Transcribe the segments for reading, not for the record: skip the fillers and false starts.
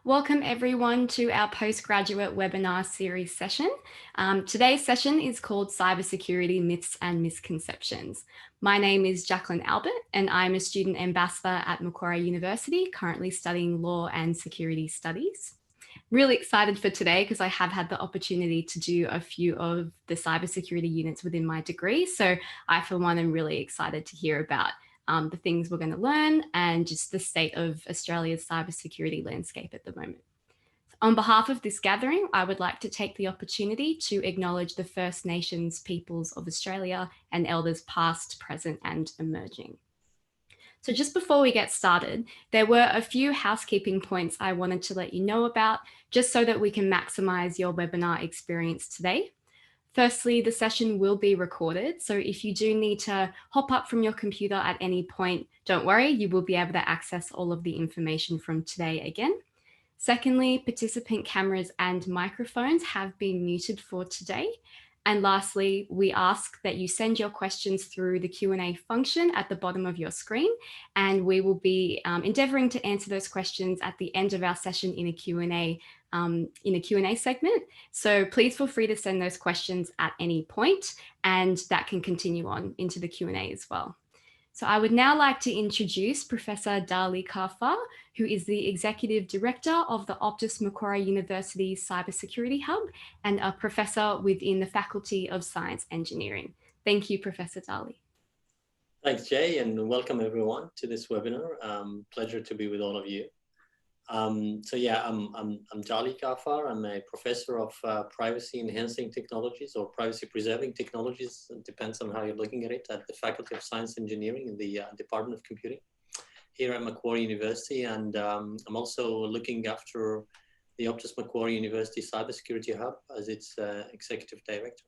Welcome everyone to our postgraduate webinar series session. Today's session is called Cybersecurity Myths and Misconceptions. My name is Jacqueline Albert and I'm a student ambassador at Macquarie University, currently studying law and security studies. Really excited for today because I have had the opportunity to do a few of the cybersecurity units within my degree. So I, for one, am really excited to hear about the things we're going to learn and just the state of Australia's cybersecurity landscape at the moment. On behalf of this gathering, I would like to take the opportunity to acknowledge the First Nations peoples of Australia and elders past, present and emerging. So just before we get started, there were a few housekeeping points I wanted to let you know about, just so that we can maximize your webinar experience today. Firstly, the session will be recorded, so if you do need to hop up from your computer at any point, don't worry, you will be able to access all of the information from today again. Secondly, participant cameras and microphones have been muted for today. And lastly, we ask that you send your questions through the Q&A function at the bottom of your screen, and we will be endeavouring to answer those questions at the end of our session in a Q&A segment. So please feel free to send those questions at any point, and that can continue on into the Q&A as well. So I would now like to introduce Professor Dali Kafar, who is the Executive Director of the Optus Macquarie University Cybersecurity Hub and a professor within the Faculty of Science Engineering. Thank you, Professor Dali. Thanks, Jay, and welcome everyone to this webinar. Pleasure to be with all of you. I'm Dali Kafar. I'm a professor of privacy-enhancing technologies or privacy-preserving technologies. It depends on how you're looking at it, at the Faculty of Science Engineering in the Department of Computing here at Macquarie University. And I'm also looking after the Optus Macquarie University Cybersecurity Hub as its Executive Director.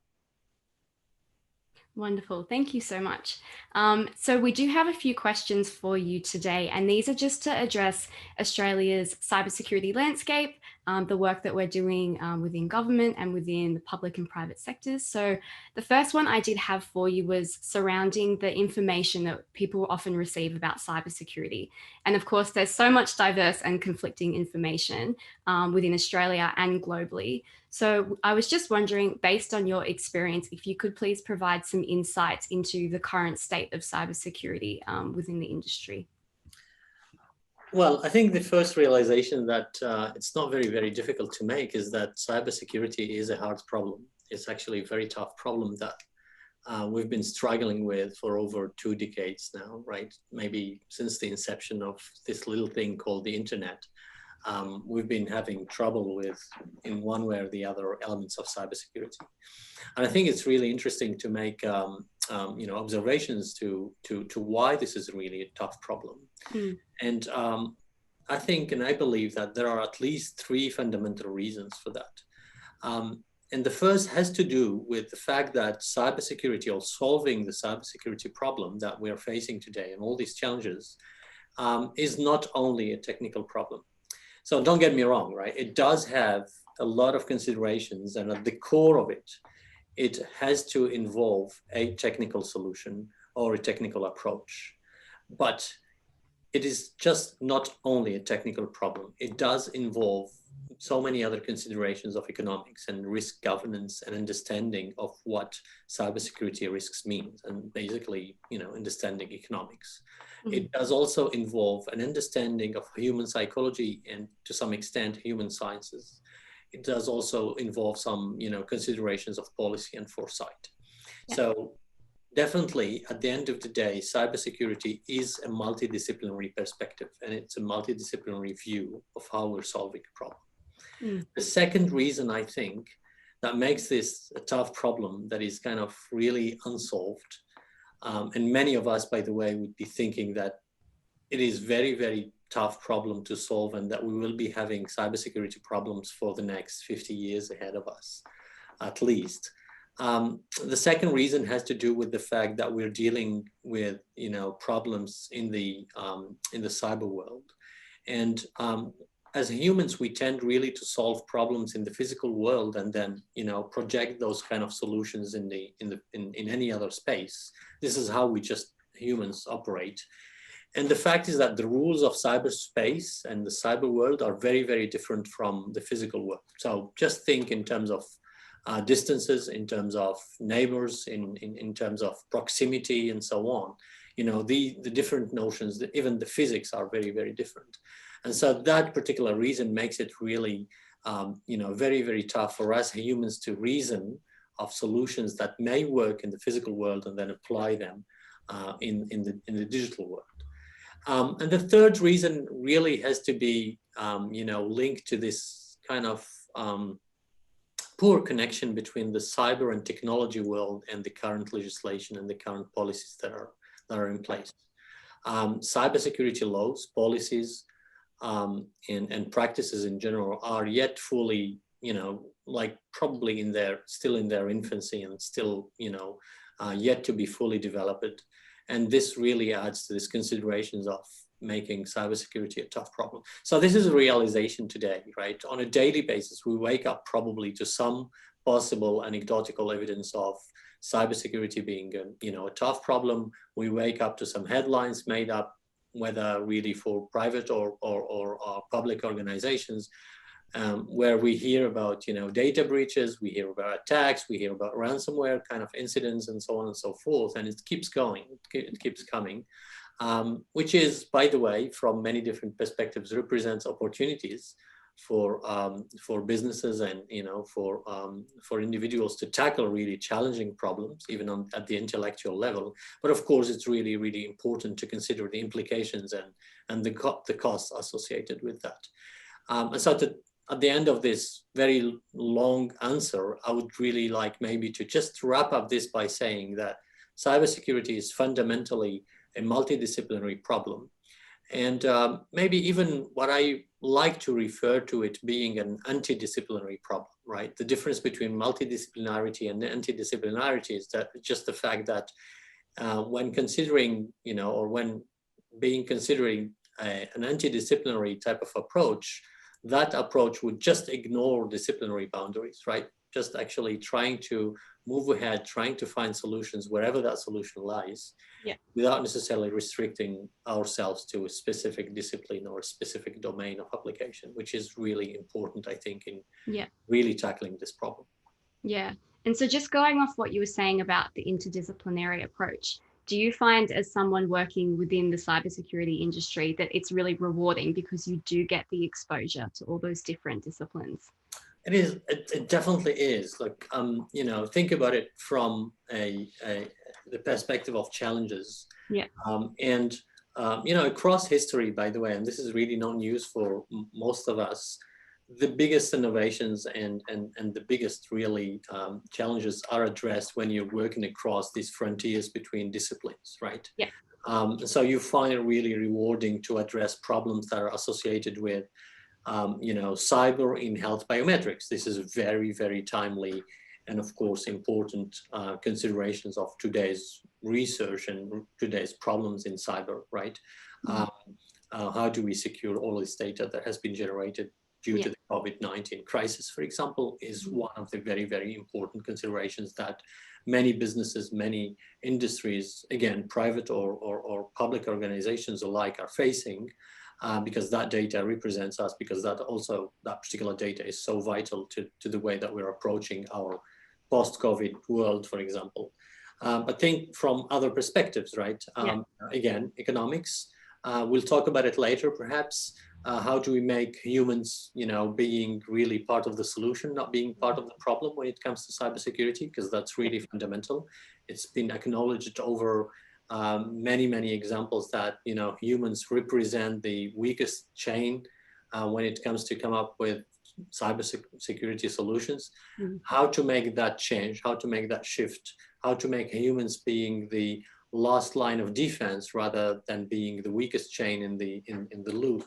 Wonderful. Thank you so much. So we do have a few questions for you today, and these are just to address Australia's cybersecurity landscape, the work that we're doing within government and within the public and private sectors. So the first one I did have for you was surrounding the information that people often receive about cybersecurity. And of course, there's so much diverse and conflicting information within Australia and globally. So I was just wondering, based on your experience, if you could please provide some insights into the current state of cybersecurity within the industry. Well, I think the first realization that it's not very difficult to make is that cybersecurity is a hard problem. It's actually a very tough problem that we've been struggling with for over 2 decades now, right? Maybe since the inception of this little thing called the internet. We've been having trouble with, in one way or the other, elements of cybersecurity. And I think it's really interesting to make observations to why this is really a tough problem. Mm. And I think, and I believe that there are at least 3 fundamental reasons for that. And the first has to do with the fact that cybersecurity, or solving the cybersecurity problem that we are facing today and all these challenges, is not only a technical problem. So don't get me wrong, right? It does have a lot of considerations, and at the core of it, it has to involve a technical solution or a technical approach. But it is just not only a technical problem. It does involve so many other considerations of economics and risk governance and understanding of what cybersecurity risks means, and basically, understanding economics. Mm-hmm. It does also involve an understanding of human psychology and, to some extent, human sciences. It does also involve some, considerations of policy and foresight. Yeah. So definitely, at the end of the day, cybersecurity is a multidisciplinary perspective, and it's a multidisciplinary view of how we're solving a problem. Mm. The second reason, I think, that makes this a tough problem that is kind of really unsolved, and many of us, by the way, would be thinking that it is very tough problem to solve, and that we will be having cybersecurity problems for the next 50 years ahead of us, at least. The second reason has to do with the fact that we're dealing with, problems in the cyber world, and as humans, we tend really to solve problems in the physical world and then, project those kind of solutions in any other space. This is how we humans operate. And the fact is that the rules of cyberspace and the cyber world are very, very different from the physical world. So just think in terms of distances, in terms of neighbors, in terms of proximity and so on. You know, the different notions, even the physics are very, very different. And so that particular reason makes it really, you know, very, very tough for us humans to reason of solutions that may work in the physical world and then apply them in the digital world. And the third reason really has to be, you know, linked to this kind of poor connection between the cyber and technology world and the current legislation and the current policies that are in place. Cybersecurity laws, policies, and practices in general are yet fully, you know, like probably still in their infancy and still, you know, yet to be fully developed. And this really adds to these considerations of making cybersecurity a tough problem. So this is a realization today, right? On a daily basis, we wake up probably to some possible anecdotal evidence of cybersecurity being a tough problem. We wake up to some headlines made up, whether really for private or public organizations, where we hear about, you know, data breaches, we hear about attacks, we hear about ransomware kind of incidents and so on and so forth. And it keeps going, it keeps coming, which is, by the way, from many different perspectives, represents opportunities for businesses and, you know, for individuals to tackle really challenging problems, even at the intellectual level. But of course, it's really, really important to consider the implications and the costs associated with that. And so at the end of this very long answer, I would really like maybe to just wrap up this by saying that cybersecurity is fundamentally a multidisciplinary problem. And maybe even what I like to refer to it being an antidisciplinary problem, right? The difference between multidisciplinarity and antidisciplinarity is that just the fact that when considering, you know, or when considering an antidisciplinary type of approach, that approach would just ignore disciplinary boundaries, right? Just actually trying to move ahead, trying to find solutions wherever that solution lies, without necessarily restricting ourselves to a specific discipline or a specific domain of application, which is really important, I think, in really tackling this problem. Yeah. And so just going off what you were saying about the interdisciplinary approach, do you find as someone working within the cybersecurity industry that it's really rewarding because you do get the exposure to all those different disciplines? It is. It definitely is. Like, you know, think about it from the perspective of challenges. Yeah. And you know, across history, by the way, and this is really not news for most of us, the biggest innovations and the biggest really challenges are addressed when you're working across these frontiers between disciplines, right? Yeah. So you find it really rewarding to address problems that are associated with, you know, cyber in health biometrics. This is very, very timely and, of course, important considerations of today's research and today's problems in cyber, right? How do we secure all this data that has been generated due to the COVID-19 crisis, for example, is one of the very, very important considerations that many businesses, many industries, again, private or public organizations alike are facing, because that data represents us, because that particular data is so vital to the way that we're approaching our post-COVID world, for example. But think from other perspectives, right? Again, economics. We'll talk about it later, perhaps. How do we make humans, you know, being really part of the solution, not being part of the problem when it comes to cybersecurity, because that's really fundamental. It's been acknowledged over many, many examples that, you know, humans represent the weakest chain when it comes to come up with cybersecurity solutions. How to make that change, how to make that shift, how to make humans being the last line of defense rather than being the weakest chain in the loop.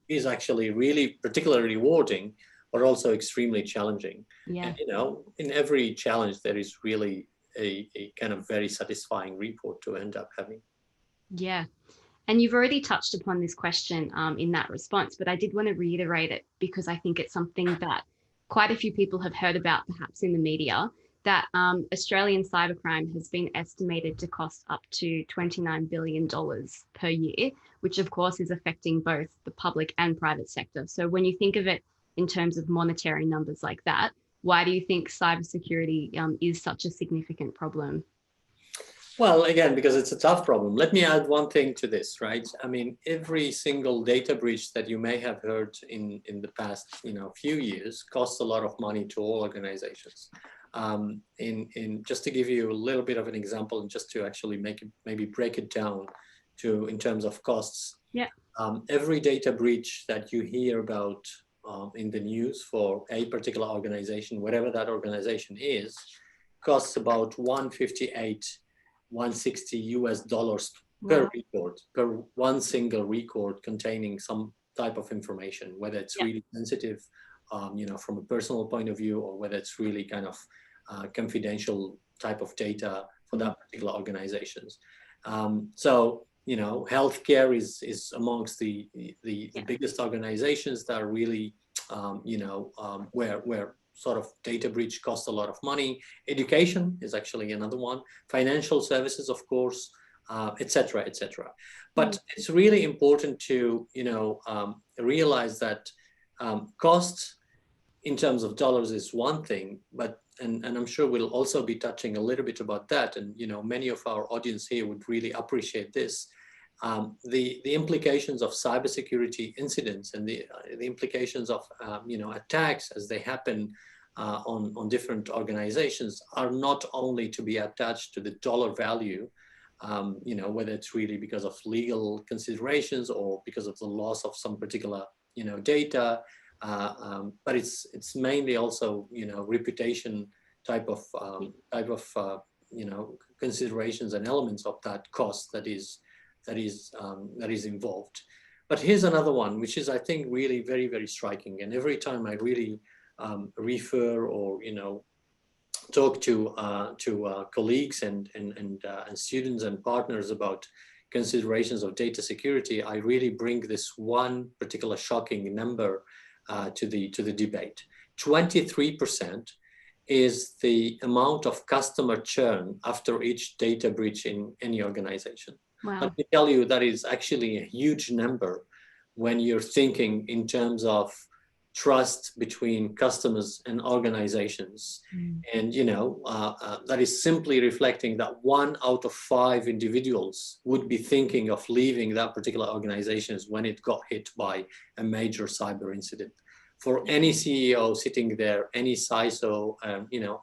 Is actually really particularly rewarding, but also extremely challenging. And, you know, in every challenge, there is really a kind of very satisfying report to end up having. Yeah. And you've already touched upon this question in that response, but I did want to reiterate it because I think it's something that quite a few people have heard about, perhaps in the media. that Australian cybercrime has been estimated to cost up to $29 billion per year, which of course is affecting both the public and private sector. So when you think of it in terms of monetary numbers like that, why do you think cybersecurity is such a significant problem? Well, again, because it's a tough problem. Let me add one thing to this, right? I mean, every single data breach that you may have heard in the past, few years costs a lot of money to all organizations. In just to give you a little bit of an example, and just to actually maybe break it down to in terms of costs. Yeah. Every data breach that you hear about in the news for a particular organization, whatever that organization is, costs about 160 US dollars per record, per one single record containing some type of information, whether it's really sensitive, from a personal point of view, or whether it's really kind of confidential type of data for that particular organizations. So, healthcare is amongst the biggest organizations that are really, where sort of data breach costs a lot of money. Education is actually another one. Financial services, of course, et cetera, et cetera. But it's really important to, realize that costs in terms of dollars is one thing, but and I'm sure we'll also be touching a little bit about that. And, many of our audience here would really appreciate this. The implications of cybersecurity incidents and the implications of attacks as they happen on different organizations are not only to be attached to the dollar value, whether it's really because of legal considerations or because of the loss of some particular data, but it's mainly also reputation type of considerations and elements of that cost that is involved. But here's another one, which is, I think, really very, very striking. And every time I really refer or talk to colleagues and students and partners about considerations of data security, I really bring this one particular shocking number to the debate. 23% is the amount of customer churn after each data breach in any organization. Wow. Let me tell you, that is actually a huge number when you're thinking in terms of trust between customers and organizations. And, that is simply reflecting that 1 out of 5 individuals would be thinking of leaving that particular organization when it got hit by a major cyber incident. For any CEO sitting there, any CISO,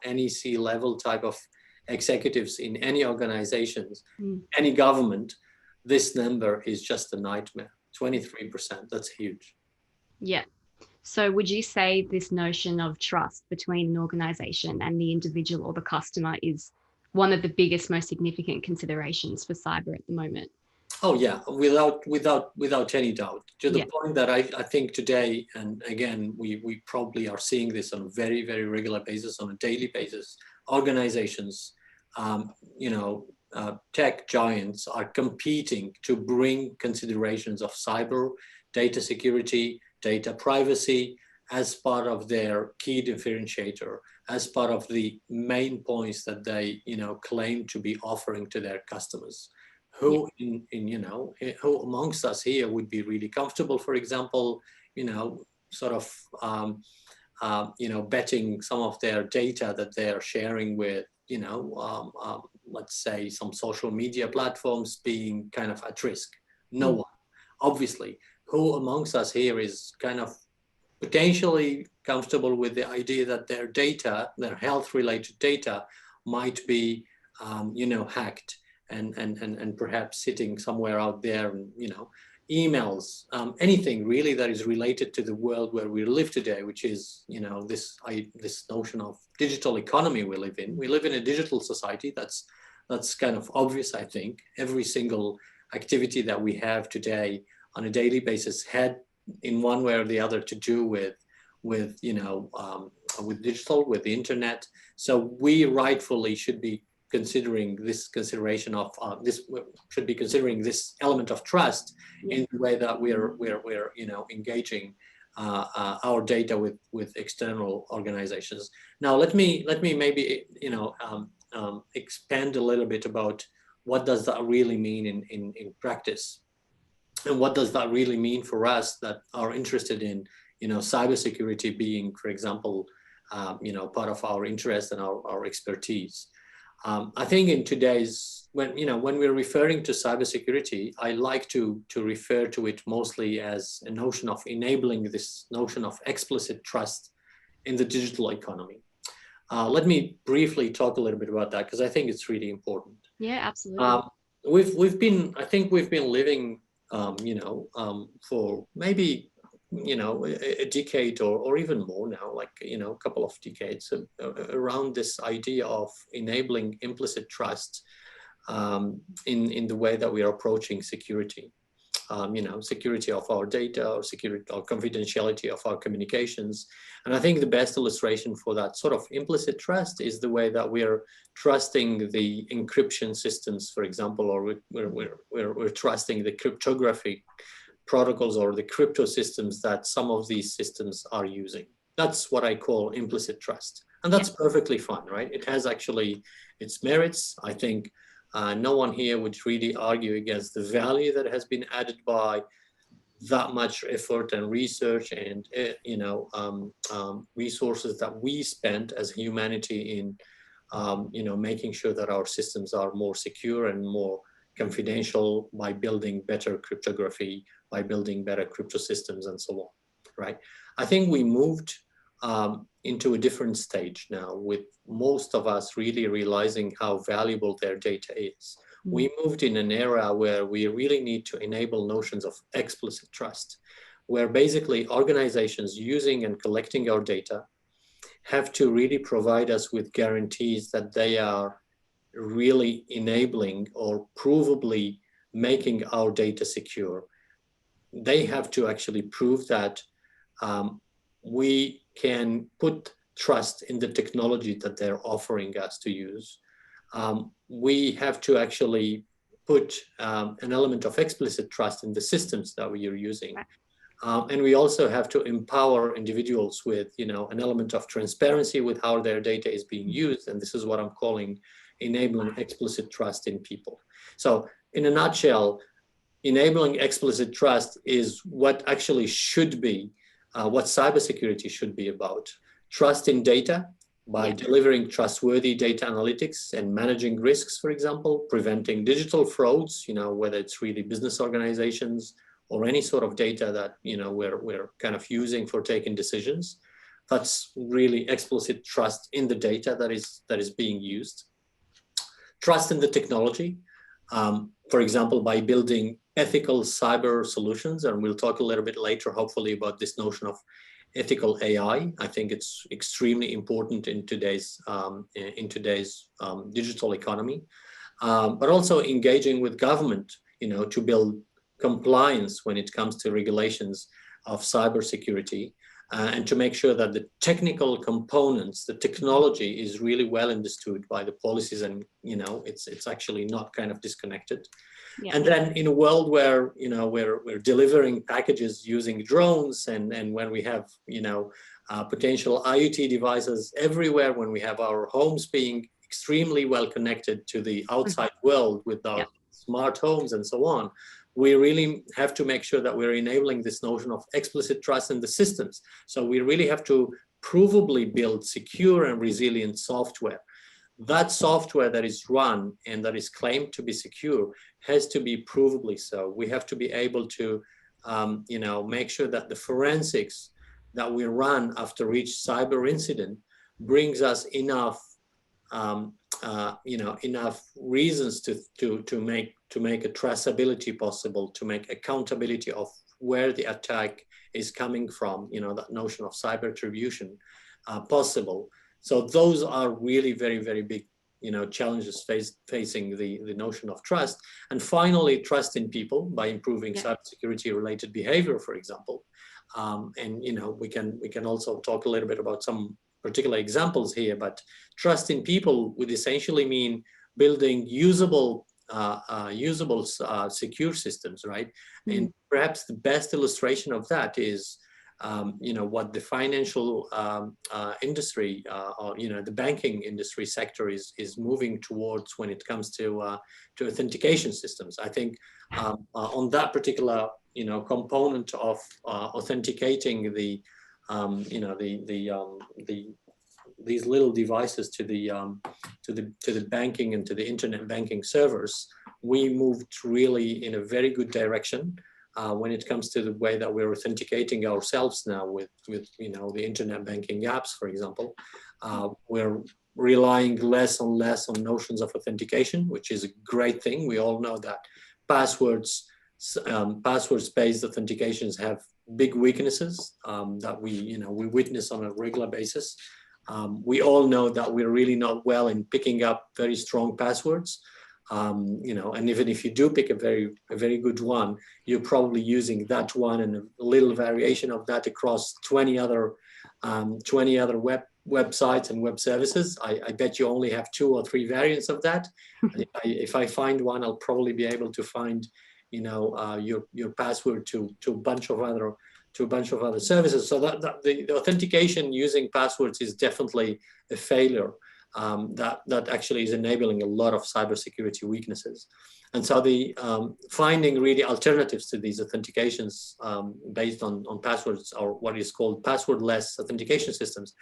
any C-level type of executives in any organizations, any government, this number is just a nightmare. 23%, that's huge. Yeah. So would you say this notion of trust between an organization and the individual or the customer is one of the biggest, most significant considerations for cyber at the moment? Oh yeah, without any doubt. To the point that I think today, and again, we probably are seeing this on a very, very regular basis, on a daily basis, organizations, tech giants are competing to bring considerations of cyber, data security, data privacy as part of their key differentiator, as part of the main points that they, claim to be offering to their customers. Who who amongst us here would be really comfortable, for example, betting some of their data that they are sharing with, let's say some social media platforms being kind of at risk? No one, obviously. Who amongst us here is kind of potentially comfortable with the idea that their data, their health-related data, might be, hacked and perhaps sitting somewhere out there, emails, anything really that is related to the world where we live today, which is, this notion of digital economy we live in. We live in a digital society. That's kind of obvious, I think. Every single activity that we have today on a daily basis had in one way or the other to do with digital, with the internet. So we rightfully should be considering this consideration of should be considering this element of trust in the way that we're engaging our data with external organizations. Now, let me maybe expand a little bit about what does that really mean in practice, and what does that really mean for us that are interested in cybersecurity being, for example, part of our interest and our expertise. I think in today's, when we're referring to cybersecurity, I like to refer to it mostly as a notion of enabling this notion of explicit trust in the digital economy. Let me briefly talk a little bit about that, because I think it's really important. Yeah, absolutely. We've been living, for maybe a decade or even more now, like a couple of decades, around this idea of enabling implicit trust in the way that we are approaching security. Security of our data, or security or confidentiality of our communications. And I think the best illustration for that sort of implicit trust is the way that we're trusting the encryption systems, for example, or we're trusting the cryptography protocols or the crypto systems that some of these systems are using. That's what I call implicit trust. And that's perfectly fine, right? It has actually its merits. I think no one here would really argue against the value that has been added by that much effort and research and resources that we spent as humanity in making sure that our systems are more secure and more confidential by building better cryptography, by building better crypto systems, and so on, right? I think we moved into a different stage now, with most of us really realizing how valuable their data is. We moved in an era where we really need to enable notions of explicit trust, where basically organizations using and collecting our data have to really provide us with guarantees that they are really enabling or provably making our data secure. They have to actually prove that we can put trust in the technology that they're offering us to use. We have to actually put an element of explicit trust in the systems that we are using. And we also have to empower individuals with, an element of transparency with how their data is being used. And this is what I'm calling enabling explicit trust in people. So in a nutshell, enabling explicit trust is what actually should be, what cybersecurity should be about. Trust in data by delivering trustworthy data analytics and managing risks, for example, preventing digital frauds, whether it's really business organizations or any sort of data that, we're kind of using for taking decisions. That's really explicit trust in the data that is being used. Trust in the technology, for example, by building ethical cyber solutions. And we'll talk a little bit later, hopefully, about this notion of ethical AI. I think it's extremely important in today's digital economy, but also engaging with government, to build compliance when it comes to regulations of cybersecurity, and to make sure that the technical components, the technology is really well understood by the policies, and it's actually not kind of disconnected. And then in a world where we're delivering packages using drones, and when we have potential IoT devices everywhere, when we have our homes being extremely well connected to the outside world with our smart homes and so on, we really have to make sure that we're enabling this notion of explicit trust in the systems. So we really have to provably build secure and resilient software. That software that is run and that is claimed to be secure has to be provably so. We have to be able to, make sure that the forensics that we run after each cyber incident brings us enough enough reasons to make a traceability possible, to make accountability of where the attack is coming from, that notion of cyber attribution possible. So those are really very, very big, challenges facing the notion of trust. And finally, trust in people by improving cybersecurity related behavior, for example. And we can also talk a little bit about some particular examples here, but trust in people would essentially mean building usable secure systems, right? And perhaps the best illustration of that is what the financial industry or the banking industry sector is moving towards when it comes to authentication systems. I think on that particular component of authenticating these little devices to the banking and to the internet banking servers, we moved really in a very good direction. When it comes to the way that we're authenticating ourselves now with the internet banking apps, for example, we're relying less and less on notions of authentication, which is a great thing. We all know that passwords-based authentications have big weaknesses that we witness on a regular basis. We all know that we're really not well in picking up very strong passwords. And even if you do pick a very good one, you're probably using that one and a little variation of that across 20 other websites and web services. I bet you only have 2 or 3 variants of that. If I find one, I'll probably be able to find your password to a bunch of other services. So that the authentication using passwords is definitely a failure. That actually is enabling a lot of cybersecurity weaknesses. And so the finding really alternatives to these authentications based on passwords, or what is called passwordless authentication systems,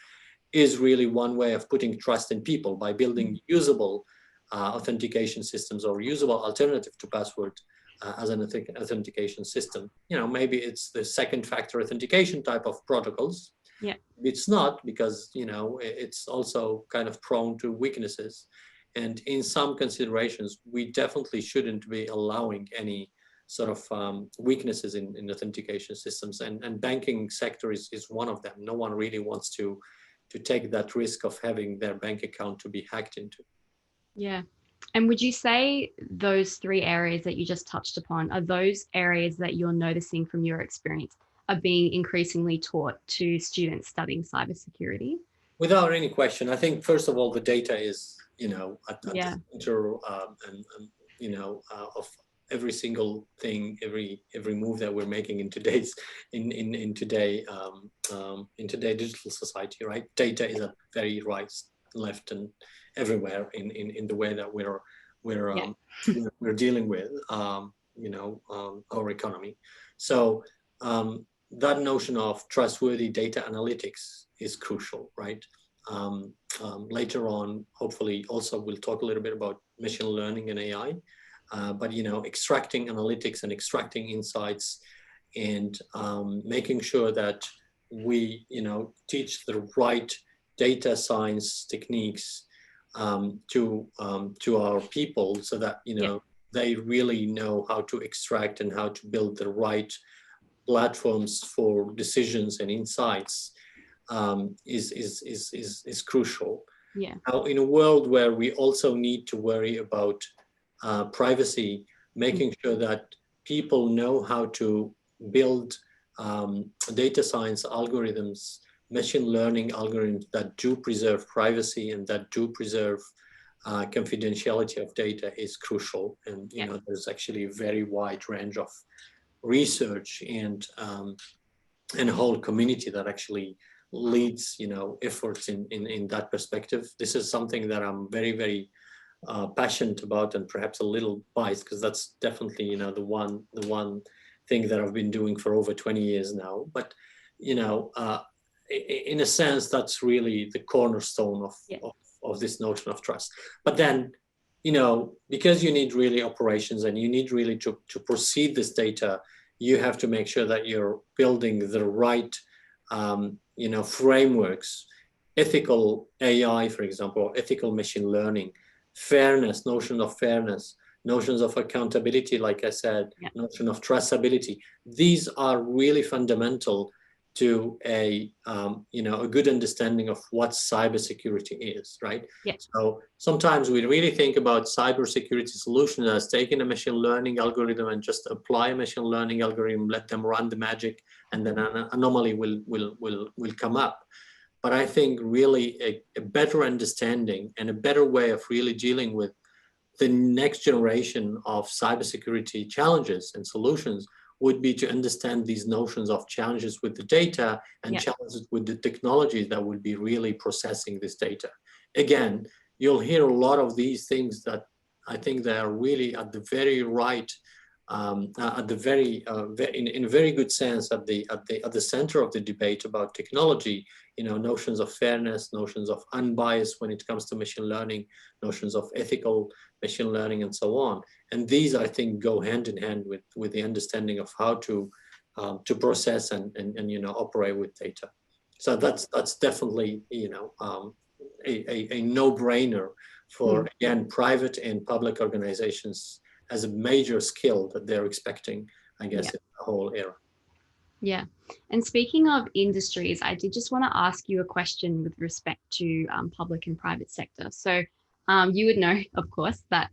is really one way of putting trust in people by building usable authentication systems or usable alternative to password as an authentication system. Maybe it's the second factor authentication type of protocols. Yeah. It's not, because it's also kind of prone to weaknesses, and in some considerations we definitely shouldn't be allowing any sort of weaknesses in authentication systems, and banking sector is one of them. No one really wants to take that risk of having their bank account to be hacked into. Yeah. And would you say those 3 areas that you just touched upon are those areas that you're noticing from your experience are being increasingly taught to students studying cybersecurity? Without any question, I think first of all the data is at the center of every single thing, every move that we're making in today's in today digital society, right? Data is at very right, left, and everywhere in the way that we're dealing with our economy. So that notion of trustworthy data analytics is crucial, right? Later on, hopefully, also we'll talk a little bit about machine learning and AI, but extracting analytics and extracting insights, and making sure that we teach the right data science techniques to our people, so that they really know how to extract and how to build the right platforms for decisions and insights is crucial. Yeah. Now, in a world where we also need to worry about privacy, making sure that people know how to build data science algorithms, machine learning algorithms that do preserve privacy and that do preserve confidentiality of data is crucial. And there's actually a very wide range of research and a whole community that actually leads efforts in that perspective. This is something that I'm very, very passionate about, and perhaps a little biased, because that's definitely the one thing that I've been doing for over 20 years now. But in a sense, that's really the cornerstone of this notion of trust. But then because you need really operations, and you need really to proceed this data, you have to make sure that you're building the right frameworks, ethical AI, for example, ethical machine learning, fairness, notion of fairness, notions of accountability, like I said, notion of traceability. These are really fundamental to a good understanding of what cybersecurity is, right? Yeah. So sometimes we really think about cybersecurity solutions as taking a machine learning algorithm and just apply a machine learning algorithm, let them run the magic, and then an anomaly will come up. But I think really a better understanding and a better way of really dealing with the next generation of cybersecurity challenges and solutions would be to understand these notions of challenges with the data and challenges with the technologies that would be really processing this data. Again, you'll hear a lot of these things that I think they are really at the very right, at the very, in a very good sense, at the center of the debate about technology. You know, notions of fairness, notions of unbiased when it comes to machine learning, notions of ethical machine learning, and so on. And these, I think, go hand in hand with the understanding of how to process and you know, operate with data. So that's definitely, you know, a no-brainer for, again, private and public organizations as a major skill that they're expecting, I guess, in the whole era. Yeah. And speaking of industries, I did just want to ask you a question with respect to public and private sector. So you would know, of course, that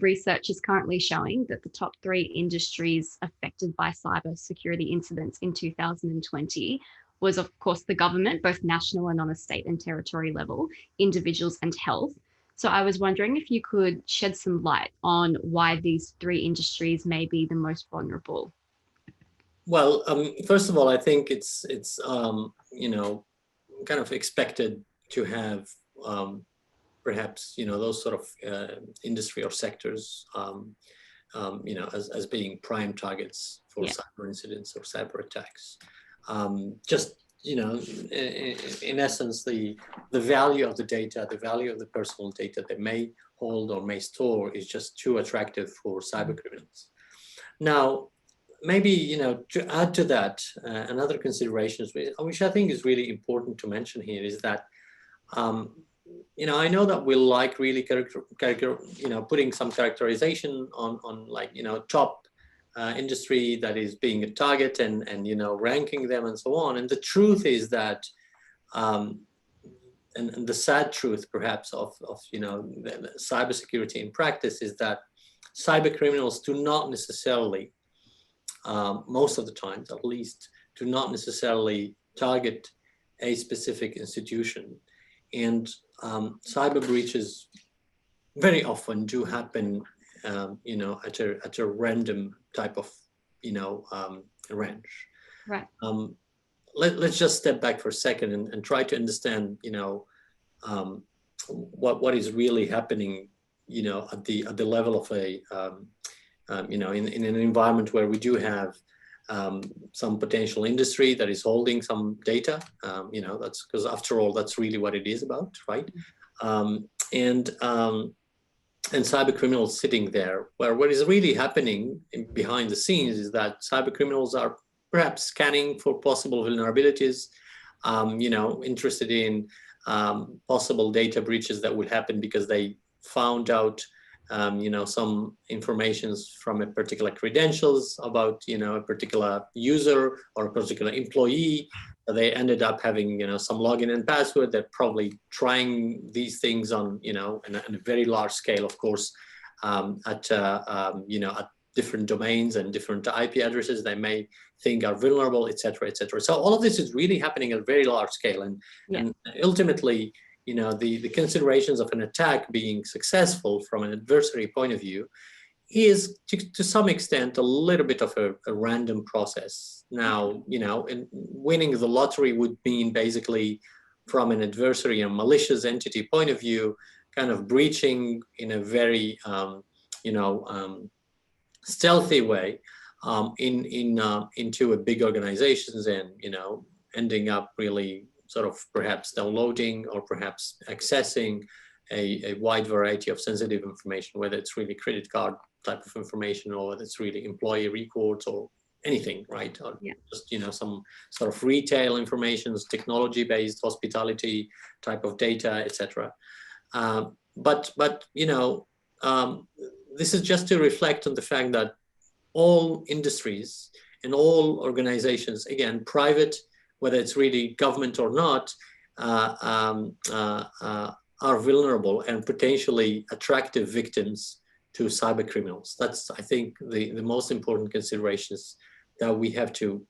research is currently showing that the top 3 industries affected by cybersecurity incidents in 2020 was, of course, the government, both national and on a state and territory level, individuals and health. So I was wondering if you could shed some light on why these 3 industries may be the most vulnerable. Well, first of all, I think it's you know, kind of expected to have perhaps, you know, those sort of industry or sectors, you know, as being prime targets for cyber incidents or cyber attacks. Just, you know, in essence, the value of the data, the value of the personal data they may hold or may store is just too attractive for cyber criminals. Now, maybe, you know, to add to that, another consideration, which I think is really important to mention here, is that, you know, I know that we like really you know, putting some characterization on like, you know, top industry that is being a target and, you know, ranking them and so on. And the truth is that, and the sad truth perhaps of you know, the cybersecurity in practice is that cyber criminals do not necessarily, most of the time at least, do not necessarily target a specific institution. And cyber breaches very often do happen, you know, at a random type of, you know, range. Right. Let's just step back for a second and try to understand, you know, what is really happening, you know, at the level of a you know, in an environment where we do have some potential industry that is holding some data, you know, that's because after all, that's really what it is about, right? And cyber criminals sitting there, where what is really happening behind the scenes is that cyber criminals are perhaps scanning for possible vulnerabilities, you know, interested in possible data breaches that would happen because they found out you know, some informations from a particular credentials about, you know, a particular user or a particular employee. They ended up having, you know, some login and password. They're probably trying these things on, you know, in a very large scale, of course, at, you know, at different domains and different IP addresses they may think are vulnerable, et cetera, et cetera. So all of this is really happening at a very large scale. And ultimately, you know, the considerations of an attack being successful from an adversary point of view is to some extent a little bit of a random process. Now, you know, and winning the lottery would mean basically from an adversary and malicious entity point of view, kind of breaching in a very, you know, stealthy way into a big organizations and, you know, ending up really sort of perhaps downloading or perhaps accessing a wide variety of sensitive information, whether it's really credit card type of information or whether it's really employee records or anything, right? Or just, you know, some sort of retail information, technology-based hospitality type of data, etc. But you know, this is just to reflect on the fact that all industries and all organizations, again, private, whether it's really government or not, are vulnerable and potentially attractive victims to cyber criminals. That's, I think, the most important considerations that we have to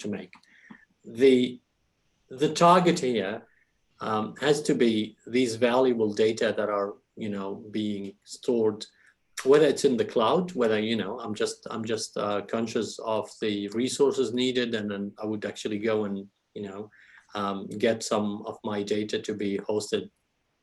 make. The target here has to be these valuable data that are, you know, being stored whether it's in the cloud, whether, I'm just conscious of the resources needed, and then I would actually go and, get some of my data to be hosted,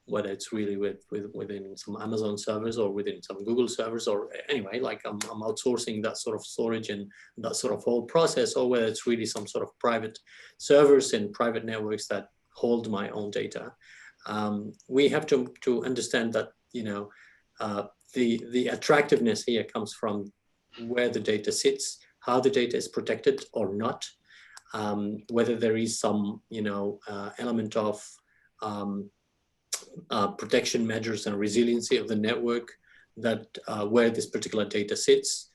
whether it's really within some Amazon servers or within some Google servers, or anyway, like I'm outsourcing that sort of storage and that sort of whole process, or whether it's really some sort of private servers and private networks that hold my own data. We have to understand that, the attractiveness here comes from where the data sits, how the data is protected or not, whether there is some, element of protection measures and resiliency of the network that where this particular data sits,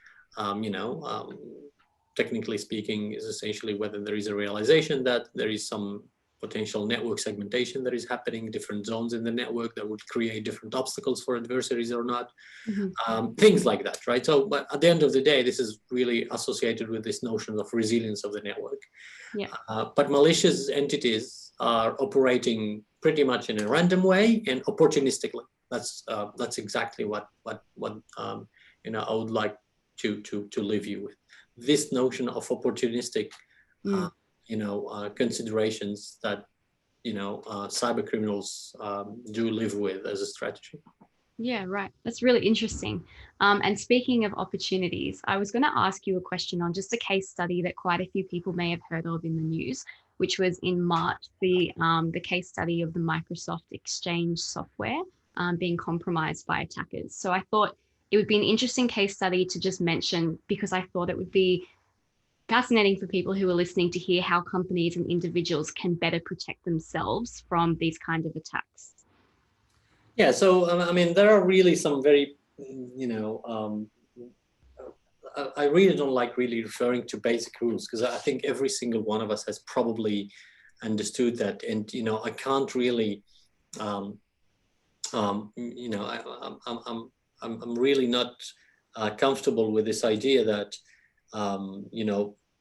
technically speaking, is essentially whether there is a realization that there is some potential network segmentation that is happening, different zones in the network that would create different obstacles for adversaries or not, things like that, right? So, but at the end of the day, this is really associated with this notion of resilience of the network. Yeah. But malicious entities are operating pretty much in a random way and opportunistically. That's exactly what I would like to leave you with. This notion of opportunistic, considerations that cyber criminals do live with as a strategy. Yeah, right. That's really interesting. And speaking of opportunities, I was going to ask you a question on just a case study that quite a few people may have heard of in the news, which was in March, the case study of the Microsoft Exchange software being compromised by attackers. So I thought it would be an interesting case study to just mention, because I thought it would be fascinating for people who are listening to hear how companies and individuals can better protect themselves from these kind of attacks. Yeah, so I mean, there are really some very, I really don't like really referring to basic rules, because I think every single one of us has probably understood that, and I can't really, I'm really not comfortable with this idea that,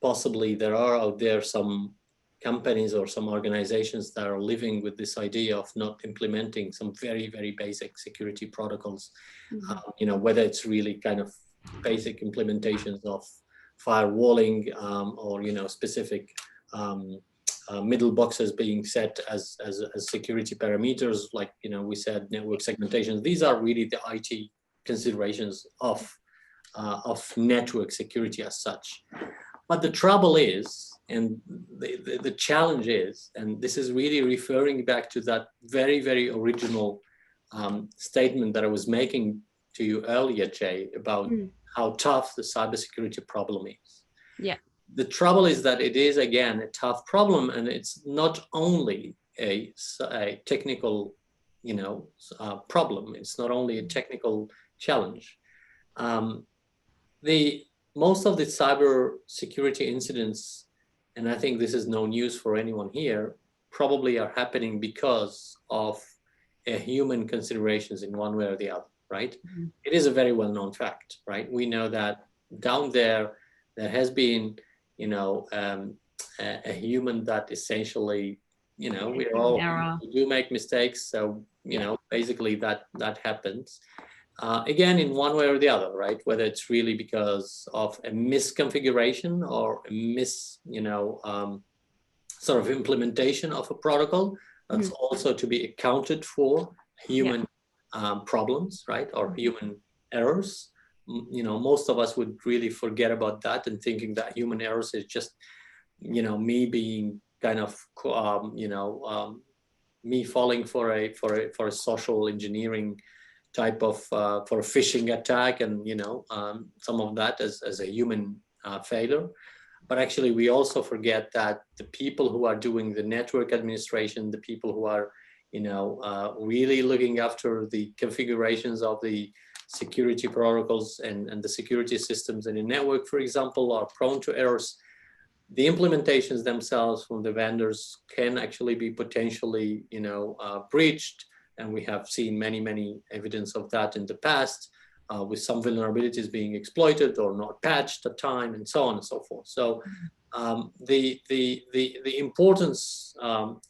possibly there are out there some companies or some organizations that are living with this idea of not implementing some very, very basic security protocols, whether it's really kind of basic implementations of firewalling, or, specific middle boxes being set as security parameters, like, we said, network segmentation. These are really the IT considerations of network security as such. But the trouble is, and the challenge is, and this is really referring back to that very, very original statement that I was making to you earlier, Jay, about how tough the cybersecurity problem is. Yeah. The trouble is that it is, again, a tough problem, and it's not only a technical, problem. It's not only a technical challenge. Most of the cyber security incidents, and I think this is no news for anyone here, probably are happening because of human considerations in one way or the other, right? It is a very well-known fact, right? We know that down there has been, a human that essentially, we do make mistakes. So, basically that happens. Again, in one way or the other, right? Whether it's really because of a misconfiguration or a sort of implementation of a protocol, that's also to be accounted for human problems, right? Or human errors. Most of us would really forget about that and thinking that human errors is just, me being kind of, me falling for a social engineering type of for a phishing attack, and some of that as a human failure. But actually, we also forget that the people who are doing the network administration, the people who are really looking after the configurations of the security protocols and the security systems in a network, for example, are prone to errors. The implementations themselves from the vendors can actually be potentially breached. And we have seen many evidence of that in the past, with some vulnerabilities being exploited or not patched at time, and so on and so forth. So the importance of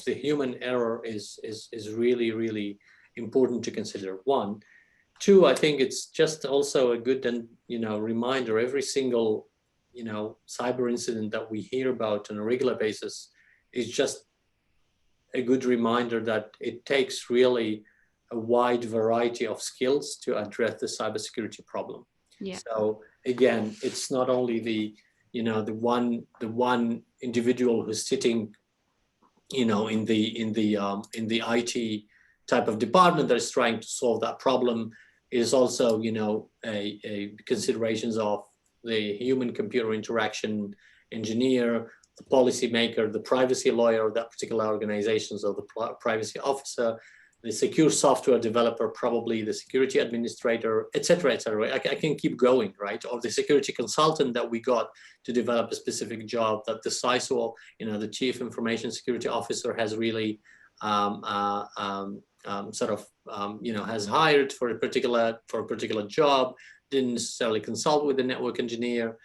the human error is really important to consider. One, two, I think it's just also a good and reminder. Every single cyber incident that we hear about on a regular basis is just a good reminder that it takes really a wide variety of skills to address the cybersecurity problem. Yeah. So again, it's not only the one individual who's sitting in the IT type of department that is trying to solve that problem. It is also a considerations of the human computer interaction engineer, the policymaker, the privacy lawyer of that particular organization, or the privacy officer, the secure software developer, probably the security administrator, etc., etc. I can keep going, right? Or the security consultant that we got to develop a specific job that the CISO, the Chief Information Security Officer, has really has hired for a particular job. Didn't necessarily consult with the network engineer.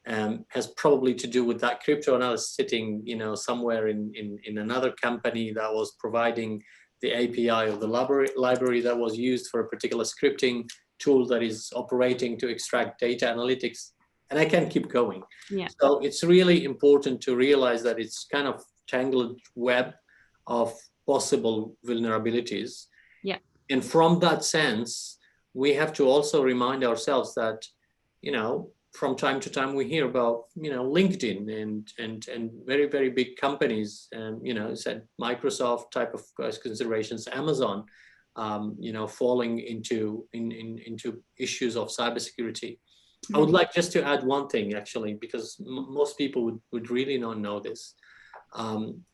Has probably to do with that crypto analyst sitting, somewhere in another company that was providing the API of the library that was used for a particular scripting tool that is operating to extract data analytics. And I can keep going. Yeah. So it's really important to realize that it's kind of tangled web of possible vulnerabilities. Yeah. And from that sense, we have to also remind ourselves that, from time to time we hear about, LinkedIn and very, very big companies, said Microsoft type of considerations, Amazon, falling into issues of cybersecurity. I would like just to add one thing, actually, because most people would really not know this.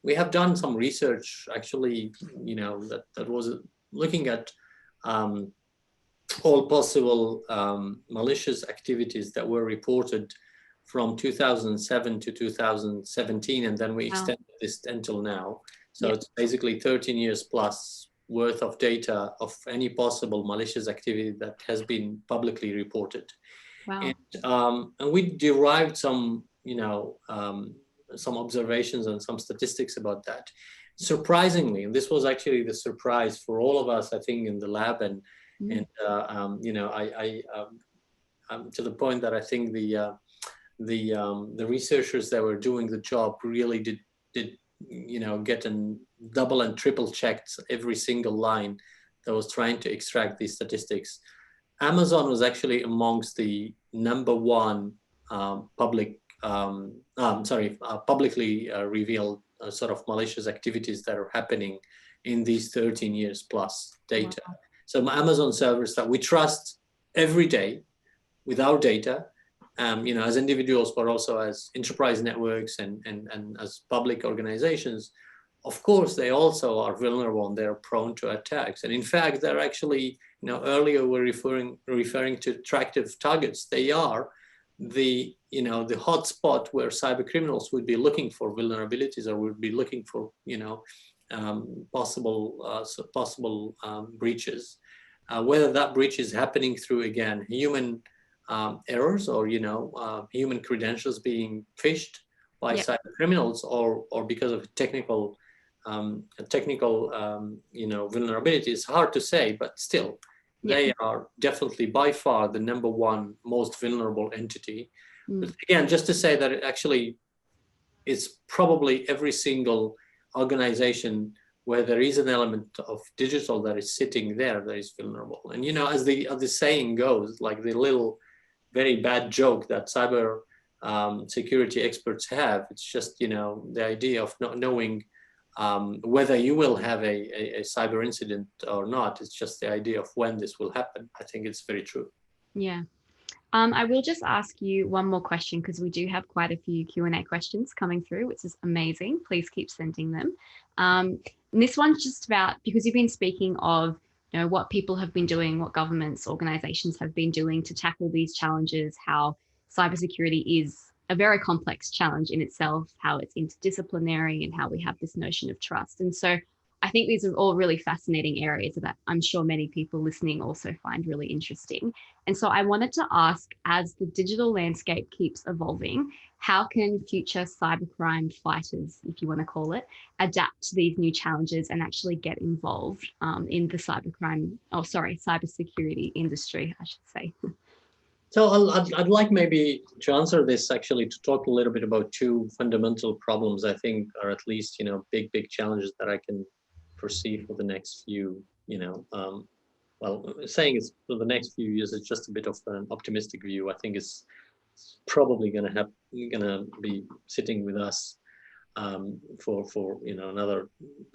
We have done some research, actually, that was looking at all possible malicious activities that were reported from 2007 to 2017, and then we extended this until now. So it's basically 13 years plus worth of data of any possible malicious activity that has been publicly reported. Wow. And we derived some, some observations and some statistics about that. Surprisingly, and this was actually the surprise for all of us, I think, in the lab, and to the point that I think the researchers that were doing the job really did get and double and triple checked every single line that was trying to extract these statistics. Amazon was actually amongst the number one publicly revealed sort of malicious activities that are happening in these 13 years plus data. Wow. So Amazon servers that we trust every day with our data, as individuals, but also as enterprise networks and as public organizations, of course, they also are vulnerable and they're prone to attacks. And in fact, they're actually, earlier we're referring to attractive targets. They are the hotspot where cyber criminals would be looking for vulnerabilities, or would be looking for, possible breaches. Whether that breach is happening through, again, human errors, or human credentials being phished by cyber criminals, or because of technical vulnerability, is hard to say, but still, they are definitely by far the number one most vulnerable entity. But again, just to say that it actually is probably every single organization where there is an element of digital that is sitting there that is vulnerable. And as the saying goes, like the little very bad joke that cyber security experts have, it's just the idea of not knowing whether you will have a cyber incident or not. It's just the idea of when this will happen. I think it's very true. Yeah. I will just ask you one more question, because we do have quite a few Q&A questions coming through, which is amazing. Please keep sending them. And this one's just about, because you've been speaking of what people have been doing, what governments, organizations have been doing to tackle these challenges, how cybersecurity is a very complex challenge in itself, how it's interdisciplinary, and how we have this notion of trust. And so I think these are all really fascinating areas that I'm sure many people listening also find really interesting. And so I wanted to ask, as the digital landscape keeps evolving, how can future cybercrime fighters, if you want to call it, adapt to these new challenges and actually get involved in the cybersecurity industry, I should say? So I'd like maybe to answer this actually to talk a little bit about two fundamental problems I think are at least, big challenges that I can foresee for the next few, well, saying it's for the next few years is just a bit of an optimistic view. I think it's probably going to be sitting with us for another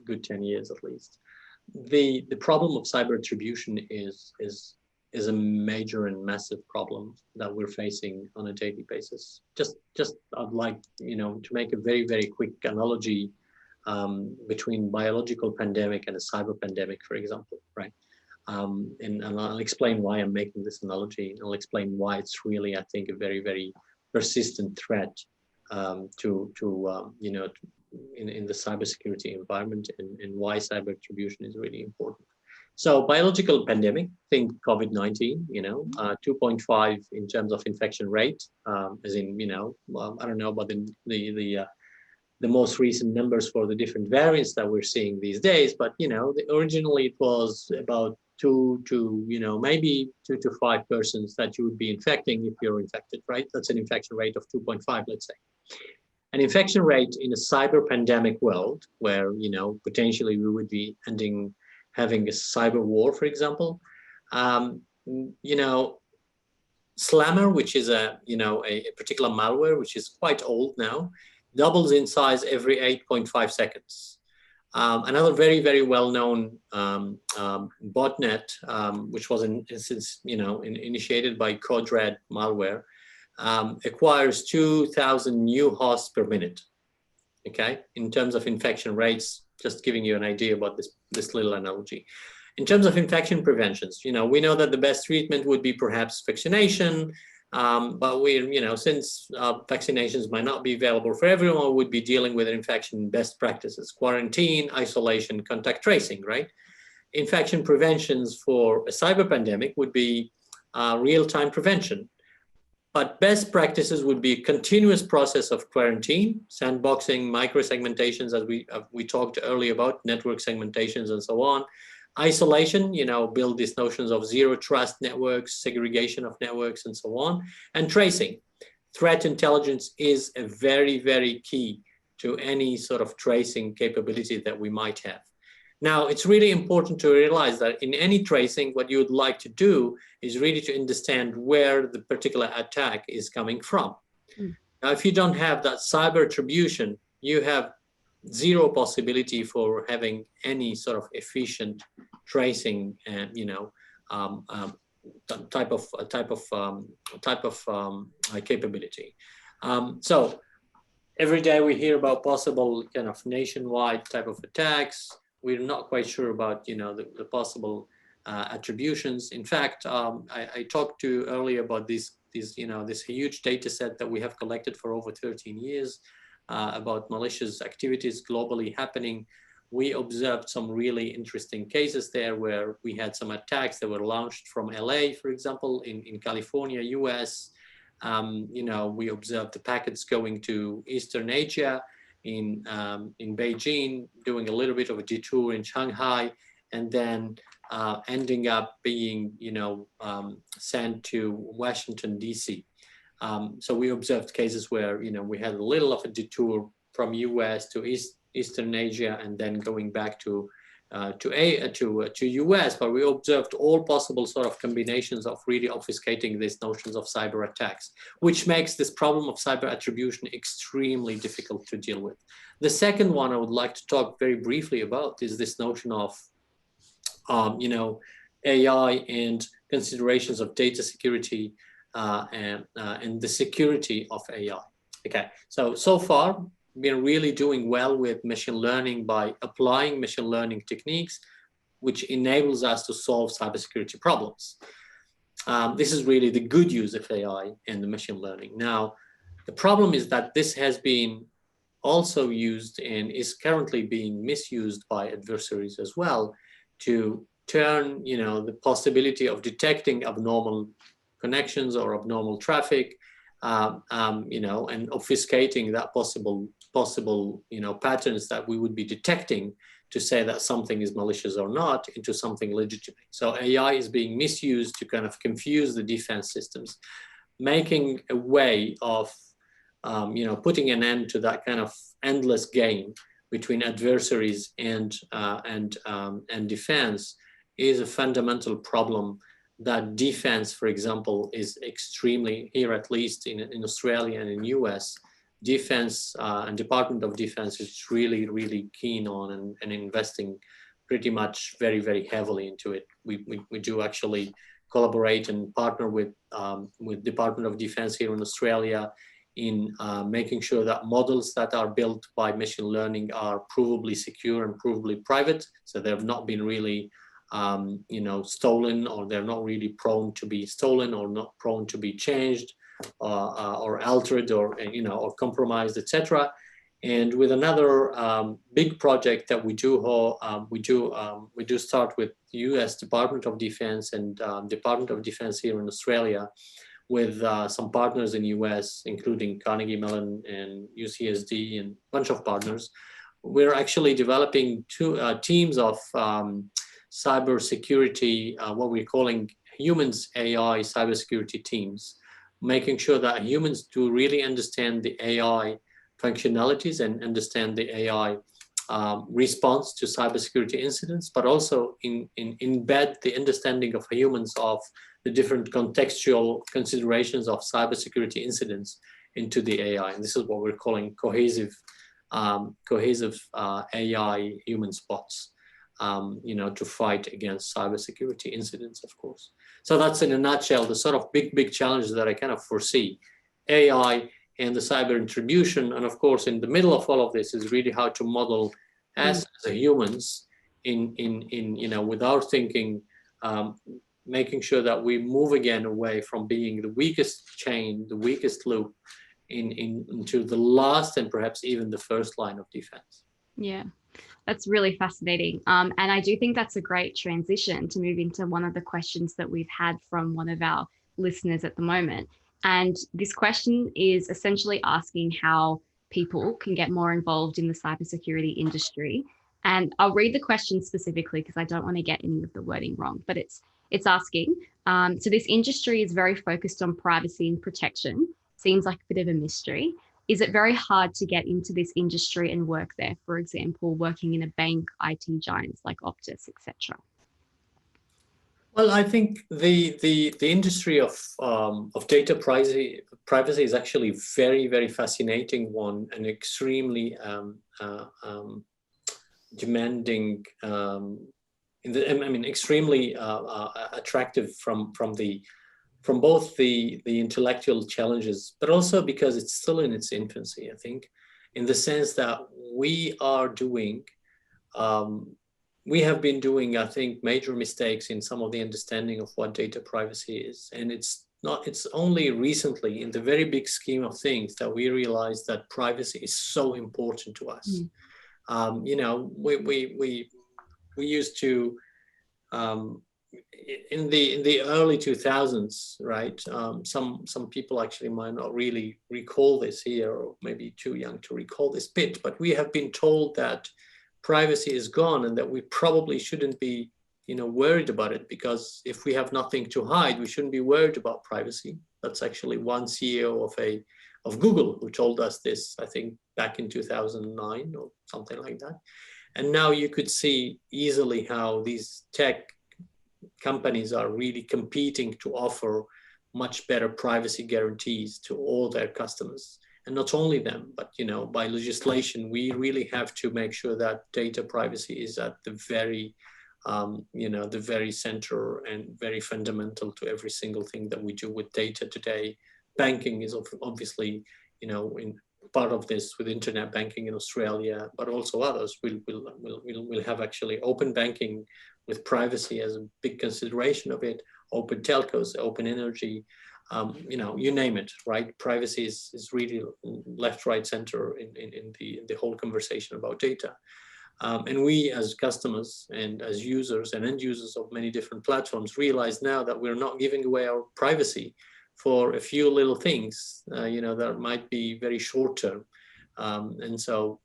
good 10 years at least. The problem of cyber attribution is a major and massive problem that we're facing on a daily basis. Just I'd like to make a very quick analogy between biological pandemic and a cyber pandemic, for example, right? And I'll explain why I'm making this analogy. I'll explain why it's really, I think, a very persistent threat in the cybersecurity environment, and why cyber attribution is really important. So biological pandemic, think COVID-19, 2.5 in terms of infection rate, as in, well, I don't know about the most recent numbers for the different variants that we're seeing these days, but, originally it was about maybe 2 to 5 persons that you would be infecting if you're infected, right? That's an infection rate of 2.5, let's say. An infection rate in a cyber pandemic world where, potentially we would be having a cyber war, for example, Slammer, which is a particular malware, which is quite old now, doubles in size every 8.5 seconds. Another very well-known botnet, which was initiated by Codred malware, acquires 2,000 new hosts per minute. Okay, in terms of infection rates, just giving you an idea about this little analogy. In terms of infection preventions, we know that the best treatment would be perhaps vaccination, but since vaccinations might not be available for everyone, we would be dealing with infection best practices: quarantine, isolation, contact tracing, right? Infection preventions for a cyber pandemic would be real-time prevention. But best practices would be a continuous process of quarantine, sandboxing, micro-segmentations, as we talked earlier about, network segmentations and so on. Isolation, build these notions of zero trust networks, segregation of networks and so on. And tracing. Threat intelligence is a very key to any sort of tracing capability that we might have. Now, it's really important to realize that in any tracing, what you would like to do is really to understand where the particular attack is coming from. Now, if you don't have that cyber attribution, you have zero possibility for having any sort of efficient tracing and type of capability. So every day we hear about possible kind of nationwide type of attacks. We're not quite sure about the possible attributions. In fact, I talked to earlier about this huge data set that we have collected for over 13 years about malicious activities globally happening. We observed some really interesting cases there where we had some attacks that were launched from LA, for example, in California, US. We observed the packets going to Eastern Asia, in Beijing, doing a little bit of a detour in Shanghai, and then ending up being, sent to Washington, DC. So we observed cases where, we had a little of a detour from US to Eastern Asia and then going back to US, but we observed all possible sort of combinations of really obfuscating these notions of cyber attacks, which makes this problem of cyber attribution extremely difficult to deal with. The second one I would like to talk very briefly about is this notion of, AI and considerations of data security and the security of AI. Okay, so far, we're really doing well with machine learning by applying machine learning techniques, which enables us to solve cybersecurity problems. This is really the good use of AI and the machine learning. Now, the problem is that this has been also used and is currently being misused by adversaries as well to turn, the possibility of detecting abnormal connections or abnormal traffic, and obfuscating that possible, patterns that we would be detecting to say that something is malicious or not into something legitimate. So AI is being misused to kind of confuse the defense systems, making a way of, putting an end to that kind of endless game between adversaries and defense is a fundamental problem that defense, for example, is extremely, here at least in Australia and in US, defense and Department of Defense is really, really keen on and investing pretty much very, very heavily into it. We do actually collaborate and partner with Department of Defense here in Australia in making sure that models that are built by machine learning are provably secure and provably private, so they have not been really stolen, or they're not really prone to be stolen, or not prone to be changed or altered, or compromised, etc. And with another big project that we do start with U.S. Department of Defense and Department of Defense here in Australia, with some partners in U.S., including Carnegie Mellon and UCSD and a bunch of partners. We're actually developing two teams of cybersecurity, what we're calling humans AI cybersecurity teams, making sure that humans do really understand the AI functionalities and understand the AI response to cybersecurity incidents, but also embed the understanding of humans of the different contextual considerations of cybersecurity incidents into the AI. And this is what we're calling cohesive AI human spots, to fight against cybersecurity incidents, of course. So that's in a nutshell the sort of big challenges that I kind of foresee. AI and the cyber attribution, and of course in the middle of all of this is really how to model as humans with our thinking, making sure that we move again away from being the weakest chain, the weakest loop into the last and perhaps even the first line of defense. Yeah, that's really fascinating. And I do think that's a great transition to move into one of the questions that we've had from one of our listeners at the moment. And this question is essentially asking how people can get more involved in the cybersecurity industry. And I'll read the question specifically because I don't want to get any of the wording wrong, but it's asking, so this industry is very focused on privacy and protection. Seems like a bit of a mystery. Is it very hard to get into this industry and work there? For example, working in a bank, IT giants like Optus, etc. Well, I think the industry of data privacy is actually very, very fascinating one, and extremely demanding. Extremely attractive from both the intellectual challenges, but also because it's still in its infancy. I think, in the sense that we have been doing, I think, major mistakes in some of the understanding of what data privacy is. And it's only recently, in the very big scheme of things, that we realize that privacy is so important to us. We used to, in the early 2000s, right? Some people actually might not really recall this here, or maybe too young to recall this bit, but we have been told that privacy is gone and that we probably shouldn't be, worried about it, because if we have nothing to hide, we shouldn't be worried about privacy. That's actually one CEO of Google who told us this, I think, back in 2009 or something like that. And now you could see easily how these tech companies are really competing to offer much better privacy guarantees to all their customers. And not only them, but by legislation, we really have to make sure that data privacy is at the very, the very center and very fundamental to every single thing that we do with data today. Banking is obviously, in part of this with internet banking in Australia, but also others. We'll have actually open banking with privacy as a big consideration of it. Open telcos, open energy, you name it, right? Privacy is really left, right, center in the whole conversation about data. And we as customers and as users and end users of many different platforms realize now that we're not giving away our privacy for a few little things, that might be very short term. And so,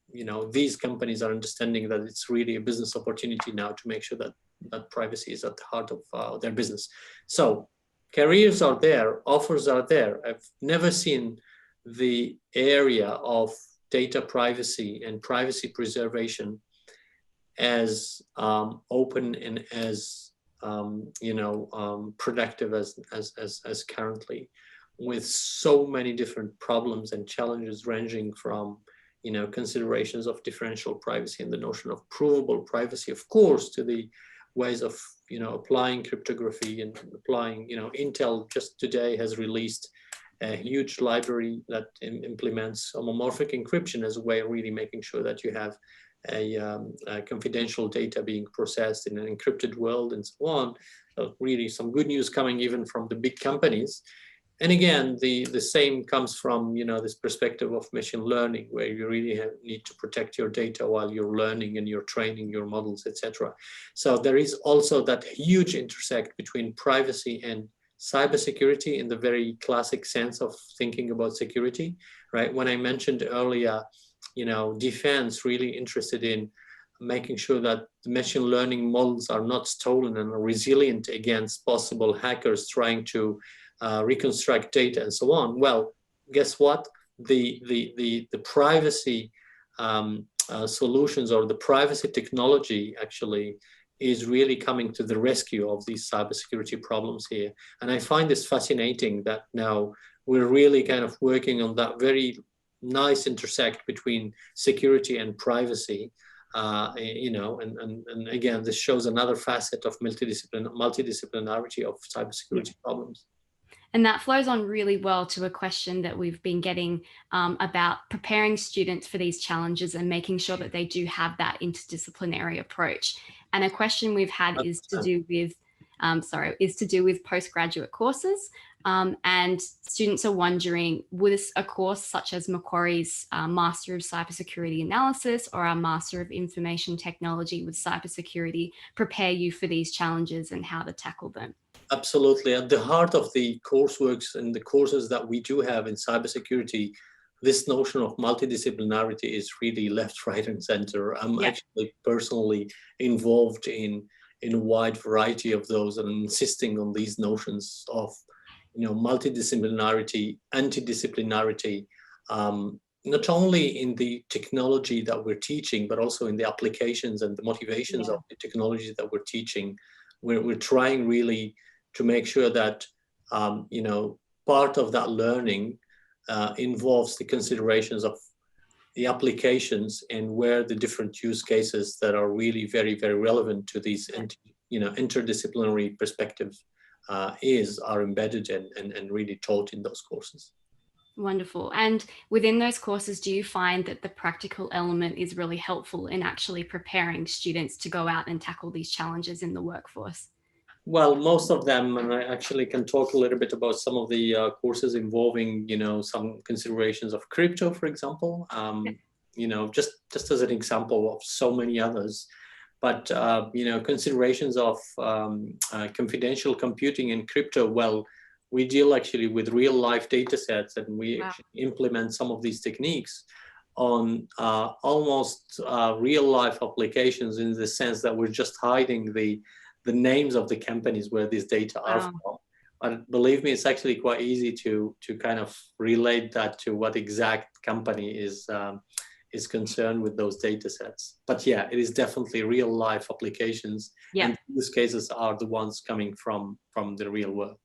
these companies are understanding that it's really a business opportunity now to make sure that privacy is at the heart of their business. So careers are there, offers are there. I've never seen the area of data privacy and privacy preservation as open and as productive as currently, with so many different problems and challenges ranging from considerations of differential privacy and the notion of provable privacy, of course, to the ways of applying cryptography and applying Intel just today has released a huge library that implements homomorphic encryption as a way of really making sure that you have a confidential data being processed in an encrypted world and so on. So really some good news coming even from the big companies. And again, the same comes from this perspective of machine learning, where you really need to protect your data while you're learning and you're training your models, etc. So there is also that huge intersect between privacy and cybersecurity in the very classic sense of thinking about security, right? When I mentioned earlier, defense really interested in making sure that the machine learning models are not stolen and are resilient against possible hackers trying to reconstruct data and so on. Well, guess what? The privacy solutions, or the privacy technology actually is really coming to the rescue of these cybersecurity problems here. And I find this fascinating that now we're really kind of working on that very nice intersect between security and privacy. And again, this shows another facet of multidisciplinarity of cybersecurity problems. And that flows on really well to a question that we've been getting about preparing students for these challenges and making sure that they do have that interdisciplinary approach. And a question we've had is to do with postgraduate courses. And students are wondering, would a course such as Macquarie's Master of Cybersecurity Analysis or our Master of Information Technology with Cybersecurity prepare you for these challenges and how to tackle them? Absolutely. At the heart of the courseworks and the courses that we do have in cybersecurity, this notion of multidisciplinarity is really left, right, and center. I'm actually personally involved in a wide variety of those and insisting on these notions of multidisciplinarity, antidisciplinarity, not only in the technology that we're teaching, but also in the applications and the motivations of the technology that we're teaching. We're trying really to make sure that part of that learning involves the considerations of the applications and where the different use cases that are really very, very relevant to these interdisciplinary perspectives are embedded and really taught in those courses. Wonderful. And within those courses, do you find that the practical element is really helpful in actually preparing students to go out and tackle these challenges in the workforce? Well, most of them, and I actually can talk a little bit about some of the courses involving, some considerations of crypto, for example, just as an example of so many others. But, considerations of confidential computing and crypto, well, we deal actually with real life data sets, and we actually implement some of these techniques on almost real life applications, in the sense that we're just hiding the names of the companies where these data are from. But believe me, it's actually quite easy to kind of relate that to what exact company is concerned with those data sets. But yeah, it is definitely real life applications. And use cases are the ones coming from the real world.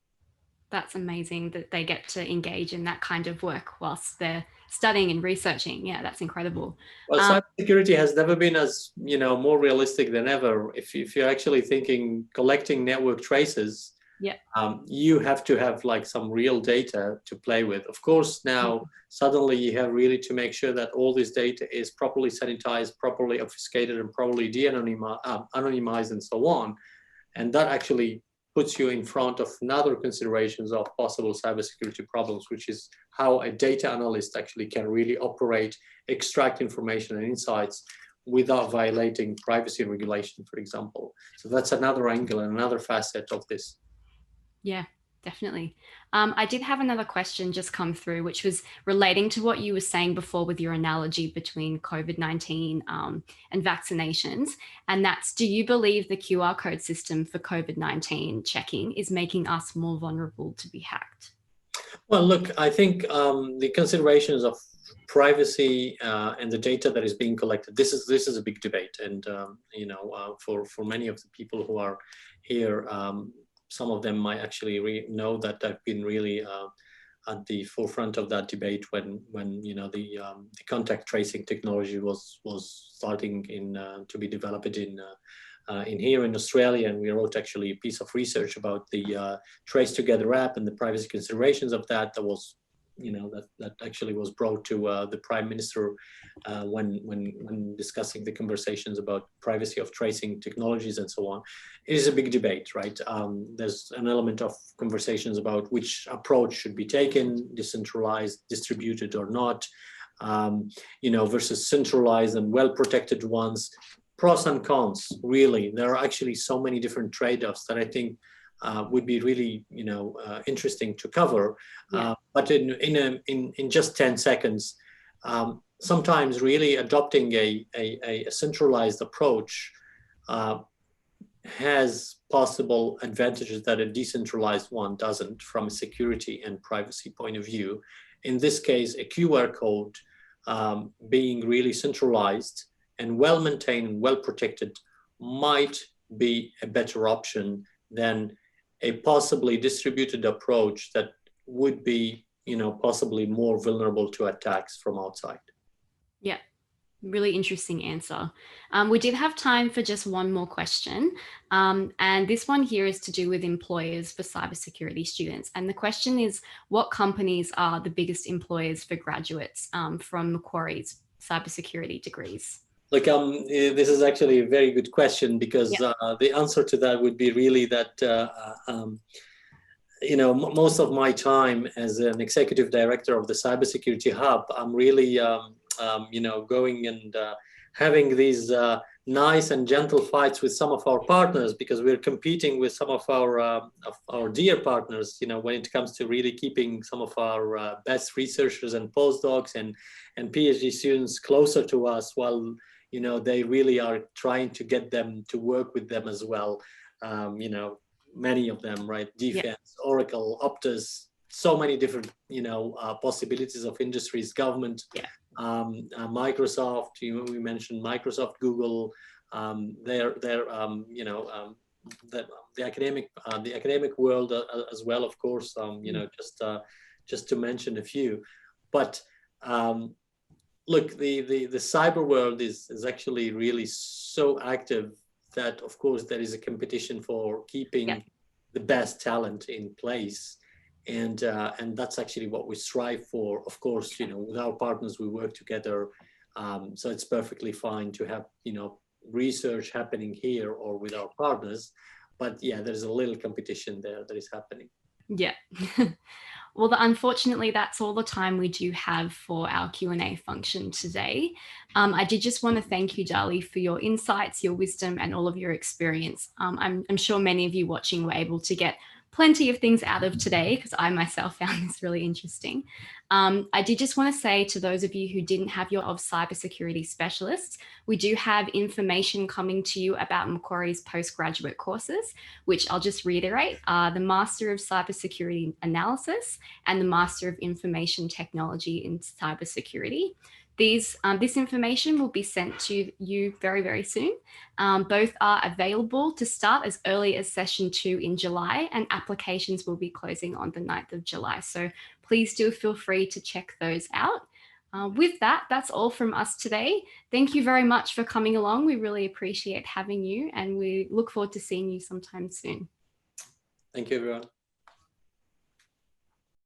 That's amazing that they get to engage in that kind of work whilst they're studying and researching. Yeah, that's incredible. Well, cybersecurity has never been as, more realistic than ever. If you're actually thinking collecting network traces, you have to have like some real data to play with. Of course, now suddenly you have really to make sure that all this data is properly sanitized, properly obfuscated, and properly de-anonymized and so on. And that actually puts you in front of another considerations of possible cybersecurity problems, which is how a data analyst actually can really operate, extract information and insights without violating privacy regulation, for example. So that's another angle and another facet of this. Yeah, definitely. I did have another question just come through, which was relating to what you were saying before with your analogy between COVID-19 and vaccinations. And that's, do you believe the QR code system for COVID-19 checking is making us more vulnerable to be hacked? Well, look, I think the considerations of privacy and the data that is being collected, this is a big debate. And, for many of the people who are here, some of them might actually know that I've been really at the forefront of that debate when the contact tracing technology was starting to be developed in here in Australia, and we wrote actually a piece of research about the Trace Together app and the privacy considerations of that. That was, that actually was brought to the Prime Minister when discussing the conversations about privacy of tracing technologies and so on. It is a big debate, right? There's an element of conversations about which approach should be taken, decentralized, distributed or not, versus centralized and well-protected ones. Pros and cons, really. There are actually so many different trade-offs that I think would be really, interesting to cover. Yeah. But in just 10 seconds, sometimes really adopting a centralized approach has possible advantages that a decentralized one doesn't from a security and privacy point of view. In this case, a QR code being really centralized and well-maintained and well-protected might be a better option than a possibly distributed approach that would be, possibly more vulnerable to attacks from outside. Yeah, really interesting answer. We did have time for just one more question. And this one here is to do with employers for cybersecurity students. And the question is, what companies are the biggest employers for graduates from Macquarie's cybersecurity degrees? Look, this is actually a very good question because the answer to that would be really that, most of my time as an executive director of the Cybersecurity Hub, I'm really, going and having these nice and gentle fights with some of our partners because we're competing with some of our dear partners, when it comes to really keeping some of our best researchers and postdocs and PhD students closer to us while they really are trying to get them to work with them as well. Many of them, right? Defense, Oracle, Optus, so many different, possibilities of industries, government, Microsoft. We mentioned Microsoft, Google. The academic world as well, of course. Just to mention a few, but. Look, the cyber world is actually really so active that, of course, there is a competition for keeping the best talent in place. And that's actually what we strive for. Of course, with our partners, we work together. So it's perfectly fine to have, research happening here or with our partners. But yeah, there's a little competition there that is happening. Yeah. Well, unfortunately, that's all the time we do have for our Q&A function today. I did just want to thank you, Dali, for your insights, your wisdom, and all of your experience. I'm sure many of you watching were able to get plenty of things out of today because I myself found this really interesting. I did just want to say to those of you who didn't have your of cybersecurity specialists, we do have information coming to you about Macquarie's postgraduate courses, which I'll just reiterate, are the Master of Cybersecurity Analysis and the Master of Information Technology in Cybersecurity. This information will be sent to you very, very soon. Both are available to start as early as session 2 in July, and applications will be closing on the 9th of July. So please do feel free to check those out. With that, that's all from us today. Thank you very much for coming along. We really appreciate having you, and we look forward to seeing you sometime soon. Thank you, everyone.